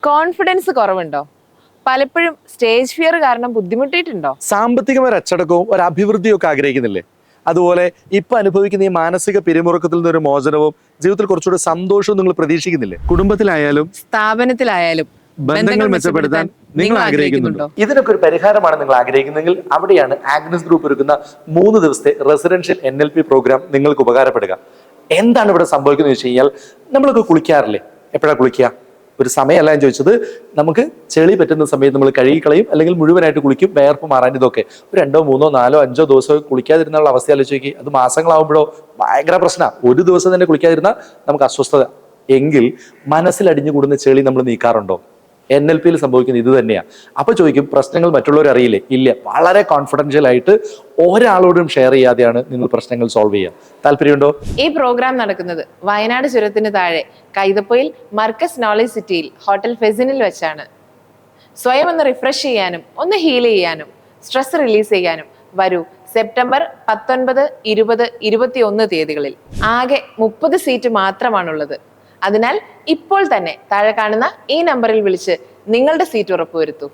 Confidence കുറവുണ്ടോ? പലപ്പോഴും stage fear കാരണം ബുദ്ധിമുട്ടിയിട്ടുണ്ടോ? സാമ്പത്തികമായ ഒരു അച്ചടക്കവും ഒരു അഭിവൃദ്ധിയും ഒക്കെ ആഗ്രഹിക്കുന്നില്ലേ? അതുപോലെ ഇപ്പൊ അനുഭവിക്കുന്ന ഈ മാനസിക പിരിമുറുക്കത്തിൽ നിന്നൊരു മോചനവും ജീവിതത്തിൽ കുറച്ചുകൂടി സന്തോഷവും നിങ്ങൾ പ്രതീക്ഷിക്കുന്നില്ലേ? കുടുംബത്തിലായാലും സ്ഥാപനത്തിലായാലും ബന്ധങ്ങൾ മെച്ചപ്പെടുത്താൻ നിങ്ങൾ ആഗ്രഹിക്കുന്നുണ്ടോ? ഇതിനൊക്കെ ഒരു പരിഹാരമാണ് നിങ്ങൾ ആഗ്രഹിക്കുന്നതെങ്കിൽ അവിടെയാണ് ആഗ്നസ് ഗ്രൂപ്പ് ഒരുക്കുന്ന 3 ദിവസത്തെ റെസിഡൻഷ്യൽ NLP പ്രോഗ്രാം നിങ്ങൾക്ക് ഉപകാരപ്പെടുക. എന്താണ് ഇവിടെ സംഭവിക്കുന്നത് വെച്ച് കഴിഞ്ഞാൽ, നമ്മളൊക്കെ കുളിക്കാറില്ലേ? എപ്പോഴാണ് കുളിക്കുക? ഒരു സമയമല്ല ഞാൻ ചോദിച്ചത്. നമുക്ക് ചെളി പറ്റുന്ന സമയത്ത് നമ്മൾ കഴുകിക്കളയും, അല്ലെങ്കിൽ മുഴുവനായിട്ട് കുളിക്കും, വേർപ്പ് മാറാൻ. ഇതൊക്കെ ഒരു 2, 3, 4, 5 ദിവസം കുളിക്കാതിരുന്നുള്ള അവസ്ഥ ആലോചിച്ച് നോക്കി. അത് മാസങ്ങളാവുമ്പോഴോ ഭയങ്കര പ്രശ്നമാണ്. ഒരു ദിവസം തന്നെ കുളിക്കാതിരുന്നാൽ നമുക്ക് അസ്വസ്ഥത. എങ്കിൽ മനസ്സിൽ അടിഞ്ഞുകൂടുന്ന ചെളി നമ്മൾ നീക്കാറുണ്ടോ? NLPയിൽ സംഭവിക്കുന്നത് ഇത് തന്നെയാണ്. അപ്പൊ ചോദിക്കും, പ്രശ്നങ്ങൾ മറ്റുള്ളവർ അറിയില്ലേ? ഇല്ല. വളരെ കോൺഫിഡൻഷ്യൽ ആയിട്ട് ഒരാളോടും ഷെയർ ചെയ്യാതെയാണ് നിങ്ങൾ പ്രശ്നങ്ങൾ സോൾവ് ചെയ്യുക. താല്പര്യമുണ്ടോ? ഈ പ്രോഗ്രാം നടക്കുന്നത് വയനാട് ചുരത്തിന് താഴെ കൈതപ്പൊയിൽ മർക്കസ് നോളജ് സിറ്റിയിൽ ഹോട്ടൽ ഫെസിനിൽ വെച്ചാണ്. സ്വയം ഒന്ന് റിഫ്രഷ് ചെയ്യാനും ഒന്ന് ഹീൽ ചെയ്യാനും സ്ട്രെസ് റിലീസ് ചെയ്യാനും വരൂ. സെപ്റ്റംബർ 19, 20, 21 തീയതികളിൽ ആകെ 30 സീറ്റ് മാത്രമാണുള്ളത്. അതിനാൽ ഇപ്പോൾ തന്നെ താഴെ കാണുന്ന ഈ നമ്പറിൽ വിളിച്ച് നിങ്ങളുടെ സീറ്റ് ഉറപ്പുവരുത്തൂ.